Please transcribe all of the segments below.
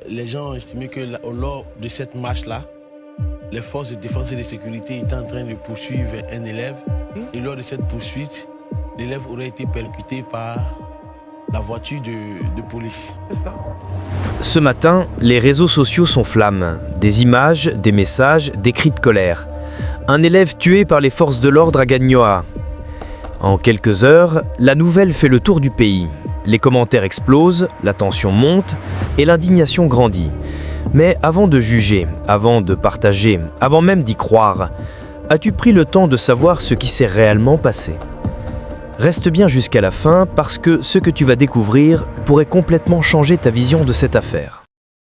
les gens ont estimé que lors de cette marche-là, les forces de défense et de sécurité étaient en train de poursuivre un élève. Et lors de cette poursuite, l'élève aurait été percuté par la voiture de police. C'est ça. Ce matin, les réseaux sociaux sont flammes. Des images, des messages, des cris de colère. Un élève tué par les forces de l'ordre à Gagnoa. En quelques heures, la nouvelle fait le tour du pays. Les commentaires explosent, la tension monte et l'indignation grandit. Mais avant de juger, avant de partager, avant même d'y croire, as-tu pris le temps de savoir ce qui s'est réellement passé ? Reste bien jusqu'à la fin parce que ce que tu vas découvrir pourrait complètement changer ta vision de cette affaire.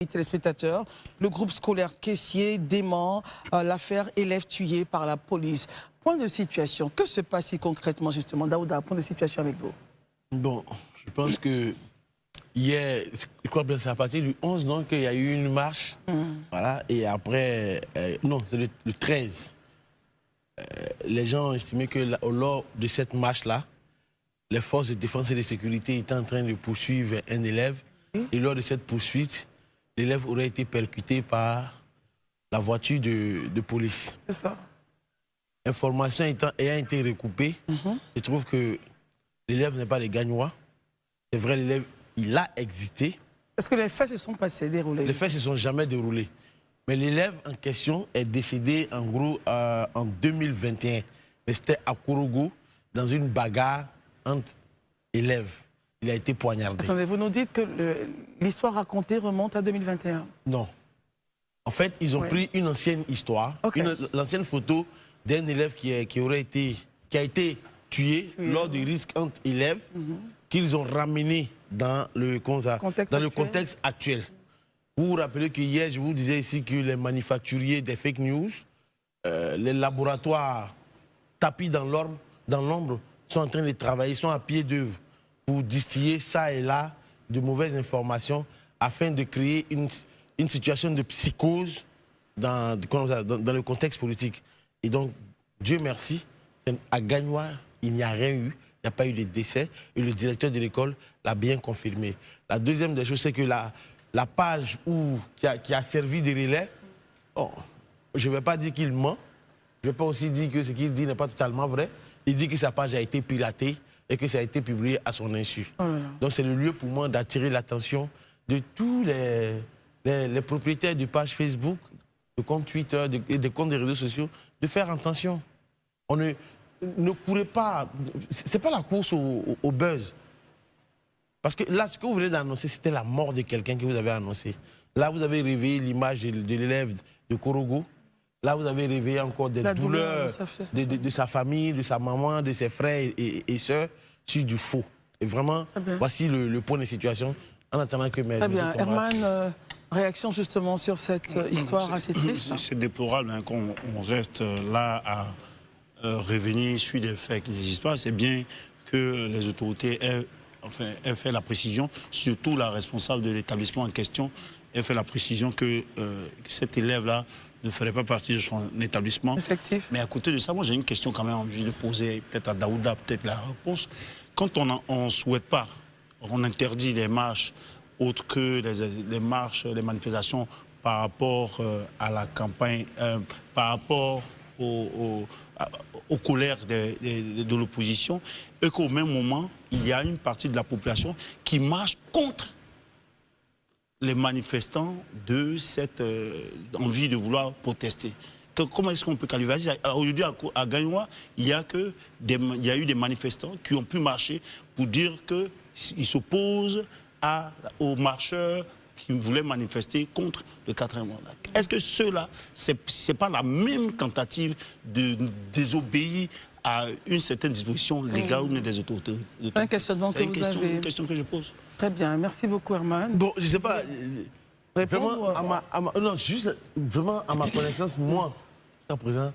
Téléspectateurs, le groupe scolaire caissier dément l'affaire élève tué par la police. Point de situation, que se passe concrètement justement? Daouda, point de situation avec vous. Bon, je pense que hier, je crois que c'est à partir du 11 donc qu'il y a eu une marche. Voilà, et après, non, c'est le 13. Les gens ont estimé que lors de cette marche-là, les forces de défense et de sécurité étaient en train de poursuivre un élève. Et lors de cette poursuite, l'élève aurait été percuté par la voiture de police. C'est ça. Information ayant été recoupée, je trouve que l'élève n'est pas le Gagnois. C'est vrai, l'élève, il a existé. Est-ce que les faits se sont déroulés? Les faits ne se sont jamais déroulés. Mais l'élève en question est décédé en gros en 2021. Mais c'était à Kourougou, dans une bagarre entre élèves. Il a été poignardé. Attendez, vous nous dites que l'histoire racontée remonte à 2021? Non. En fait, ils ont pris une ancienne histoire, l'ancienne photo d'un élève qui a été tué lors du risque entre élèves, qu'ils ont ramené dans le contexte actuel. Vous vous rappelez que hier, je vous disais ici que les manufacturiers des fake news, les laboratoires tapis dans l'ombre, sont en train de travailler, sont à pied d'œuvre pour distiller ça et là de mauvaises informations afin de créer une situation de psychose dans le contexte politique. Et donc, Dieu merci, à Gagnoa, il n'y a rien eu, il n'y a pas eu de décès et le directeur de l'école l'a bien confirmé. La deuxième des choses, c'est que la page qui a servi de relais, je ne vais pas dire qu'il ment, je ne vais pas aussi dire que ce qu'il dit n'est pas totalement vrai. Il dit que sa page a été piratée et que ça a été publié à son insu. Donc c'est le lieu pour moi d'attirer l'attention de tous les propriétaires de pages Facebook, de comptes Twitter, des comptes des réseaux sociaux, de faire attention. On ne courez pas, ce n'est pas la course au buzz. Parce que là, ce que vous venez d'annoncer, c'était la mort de quelqu'un que vous avez annoncé. Là, vous avez réveillé l'image de l'élève de Kourougou. Là, vous avez réveillé encore des douleurs de sa famille, de sa maman, de ses frères et sœurs sur du faux. Et vraiment, voici le point de situation. En attendant que mes... Très bien. Herman, réaction justement sur cette histoire assez triste. C'est déplorable hein, qu'on reste là à revenir sur des faits qui n'existent pas. C'est bien que les autorités aient fait la précision, surtout la responsable de l'établissement en question, ait fait la précision que cet élève-là ne ferait pas partie de son établissement. Effectif. Mais à côté de ça, moi j'ai une question quand même envie de poser, peut-être à Daouda, peut-être la réponse. Quand on ne souhaite pas, on interdit les marches autres que les marches, les manifestations par rapport à la campagne, par rapport aux colères de l'opposition, et qu'au même moment, il y a une partie de la population qui marche contre les manifestants de cette envie de vouloir protester. Comment est-ce qu'on peut qualifier? Aujourd'hui, à Gagnoa, il y a eu des manifestants qui ont pu marcher pour dire qu'ils s'opposent aux marcheurs qui voulaient manifester contre le 4e mandat. Est-ce que ceux-là, ce n'est pas la même tentative de désobéir à une certaine disposition légale ou des autorités? C'est un questionnement que vous avez. Une question que je pose. Très bien, merci beaucoup Herman. Bon, je ne sais pas, vraiment, juste vraiment à ma connaissance, moi, jusqu'à présent,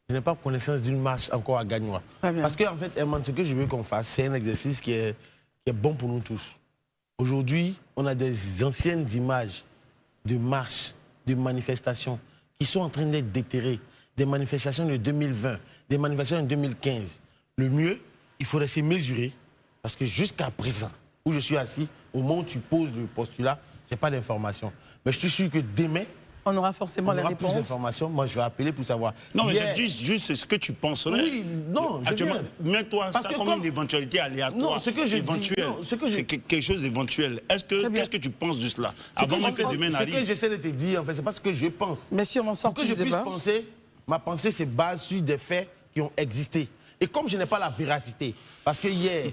je n'ai pas connaissance d'une marche encore à Gagnoa. Parce qu'en fait, Herman, ce que je veux qu'on fasse, c'est un exercice qui est bon pour nous tous. Aujourd'hui, on a des anciennes images de marches, de manifestations qui sont en train d'être déterrées. Des manifestations de 2020, des manifestations de 2015. Le mieux, il faudrait se mesurer, parce que jusqu'à présent, où je suis assis, au moment où tu poses le postulat, je n'ai pas d'informations. Mais je suis sûr que demain, on aura forcément la réponse. Plus d'informations. Moi, je vais appeler pour savoir. Non, mais j'ai dit juste ce que tu penserais. Oui, non, mets-toi ça comme une éventualité aléatoire. Non, ce que je dis, c'est quelque chose d'éventuel. Qu'est-ce que tu penses de cela? Avant de faire demain, ce que j'essaie de te dire, en fait, c'est pas ce que je pense. Mais si on en sort pour que je puisse penser, ma pensée se base sur des faits qui ont existé. Et comme je n'ai pas la véracité, parce que hier,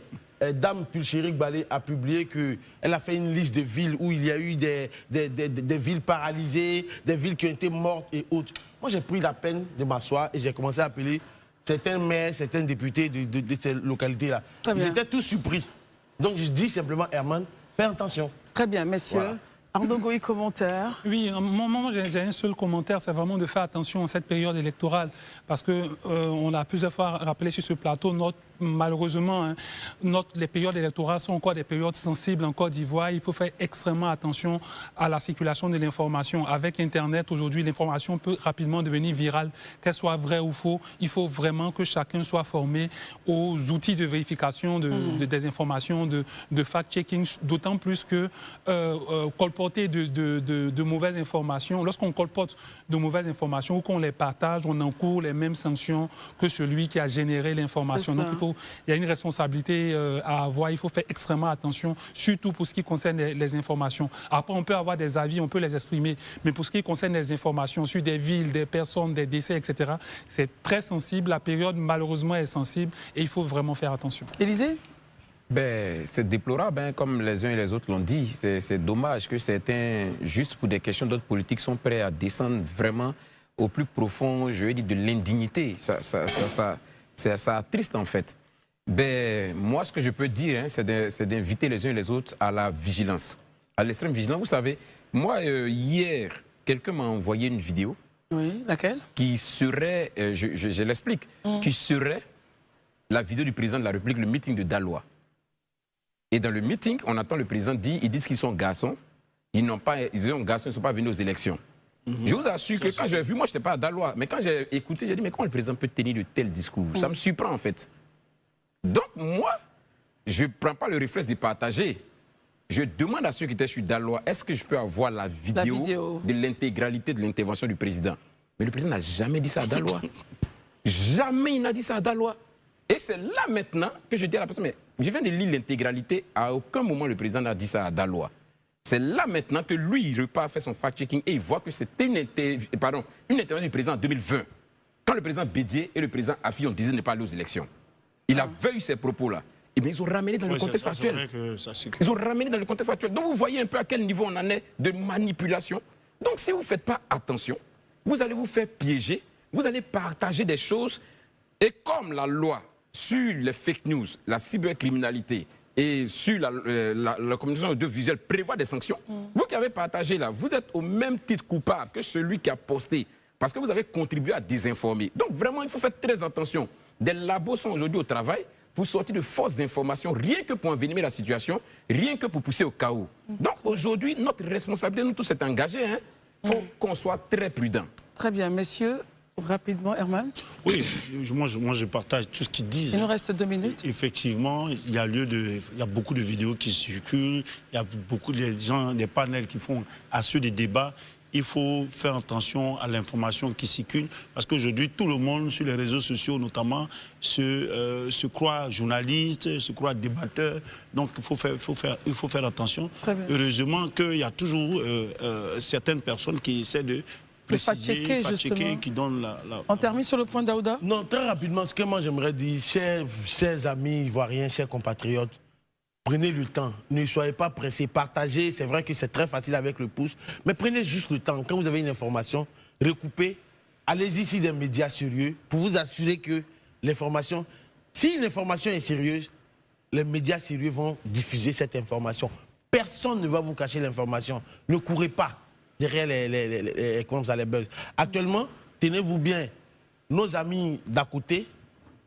Dame Pulchérik Balé a publié qu'elle a fait une liste de villes où il y a eu des villes paralysées, des villes qui ont été mortes et autres. Moi, j'ai pris la peine de m'asseoir et j'ai commencé à appeler certains maires, certains députés de ces localités-là. Ils étaient tous surpris. Donc, je dis simplement, Herman, fais attention. Très bien, messieurs. Voilà. Arnaud Goï, commentaire. Oui, moi j'ai un seul commentaire, c'est vraiment de faire attention à cette période électorale, parce qu'on a plusieurs fois rappelé sur ce plateau, malheureusement, les périodes électorales sont encore des périodes sensibles en Côte d'Ivoire. Il faut faire extrêmement attention à la circulation de l'information. Avec Internet, aujourd'hui, l'information peut rapidement devenir virale, qu'elle soit vraie ou faux. Il faut vraiment que chacun soit formé aux outils de vérification des informations, de fact-checking, d'autant plus que colporter de mauvaises informations, lorsqu'on colporte de mauvaises informations ou qu'on les partage, on encourt les mêmes sanctions que celui qui a généré l'information. Donc, il y a une responsabilité à avoir. Il faut faire extrêmement attention, surtout pour ce qui concerne les informations. Après, on peut avoir des avis, on peut les exprimer, mais pour ce qui concerne les informations sur des villes, des personnes, des décès, etc., c'est très sensible. La période, malheureusement, est sensible et il faut vraiment faire attention. Élisée ? C'est déplorable, hein, comme les uns et les autres l'ont dit. C'est dommage que certains, juste pour des questions d'autres politiques, sont prêts à descendre vraiment au plus profond, je vais dire, de l'indignité. Ça attriste, en fait. Moi, ce que je peux dire, hein, c'est d'inviter les uns et les autres à la vigilance, à l'extrême vigilance. Vous savez, moi, hier, quelqu'un m'a envoyé une vidéo. Oui, laquelle? Qui serait, je l'explique, qui serait la vidéo du président de la République, le meeting de Daloa. Et dans le meeting, on entend le président dire, ils disent qu'ils sont garçons, ils sont garçons, ils ne sont pas venus aux élections. Je vous assure que quand j'ai vu, moi je n'étais pas à Daloa, mais quand j'ai écouté, j'ai dit, mais comment le président peut tenir de tels discours? Ça me surprend en fait. Donc moi, je ne prends pas le réflexe de partager. Je demande à ceux qui étaient sur Daloa, est-ce que je peux avoir la vidéo de l'intégralité de l'intervention du président? Mais le président n'a jamais dit ça à Daloa. Jamais il n'a dit ça à Daloa. Et c'est là maintenant que je dis à la personne, mais je viens de lire l'intégralité, à aucun moment le président n'a dit ça à Daloa. C'est là maintenant que lui, il repart faire son fact-checking et il voit que c'était une intervention du président en 2020. Quand le président Bédié et le président Afi ont dit de ne pas aller aux élections. Il avait eu ces propos-là. Et bien ils ont ramené dans le contexte actuel. Ils ont ramené dans le contexte actuel. Donc vous voyez un peu à quel niveau on en est de manipulation. Donc si vous ne faites pas attention, vous allez vous faire piéger, vous allez partager des choses. Et comme la loi sur les fake news, la cybercriminalité et sur la communication audiovisuelle prévoit des sanctions, vous qui avez partagé là, vous êtes au même titre coupable que celui qui a posté, parce que vous avez contribué à désinformer. Donc vraiment, il faut faire très attention. Des labos sont aujourd'hui au travail pour sortir de fausses informations, rien que pour envenimer la situation, rien que pour pousser au chaos. Donc aujourd'hui, notre responsabilité, nous tous, est engagée. Il faut qu'on soit très prudents. Très bien, messieurs. Rapidement, Herman. Oui, moi je partage tout ce qu'ils disent. Il nous reste 2 minutes. Effectivement, il y a beaucoup de vidéos qui circulent, il y a beaucoup de gens, des panels qui font à ceux des débats. Il faut faire attention à l'information qui circule, parce qu'aujourd'hui, tout le monde, sur les réseaux sociaux notamment, se croit journaliste, se croit débatteur. Donc, il faut faire attention. Heureusement qu'il y a toujours certaines personnes qui essaient de fact-checker, justement. Qui donne On termine sur le point d'Aouda? Non, très rapidement, ce que moi j'aimerais dire, chers amis ivoiriens, chers compatriotes, prenez le temps, ne soyez pas pressés, partagez, c'est vrai que c'est très facile avec le pouce, mais prenez juste le temps, quand vous avez une information, recoupez, allez-y sur des médias sérieux pour vous assurer que l'information, si une information est sérieuse, les médias sérieux vont diffuser cette information. Personne ne va vous cacher l'information, ne courez pas derrière les buzz. Actuellement, tenez-vous bien, nos amis d'à côté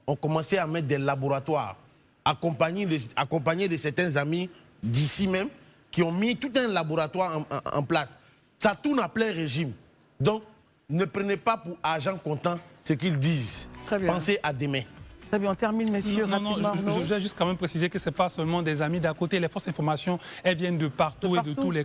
ont commencé à mettre des laboratoires, accompagnés de certains amis d'ici même, qui ont mis tout un laboratoire en place. Ça tourne à plein régime. Donc, ne prenez pas pour argent comptant ce qu'ils disent. Très bien. Pensez à demain. Très bien, on termine, messieurs. Je voudrais juste quand même préciser que ce n'est pas seulement des amis d'à côté. Les fausses informations, elles viennent de partout et de tous les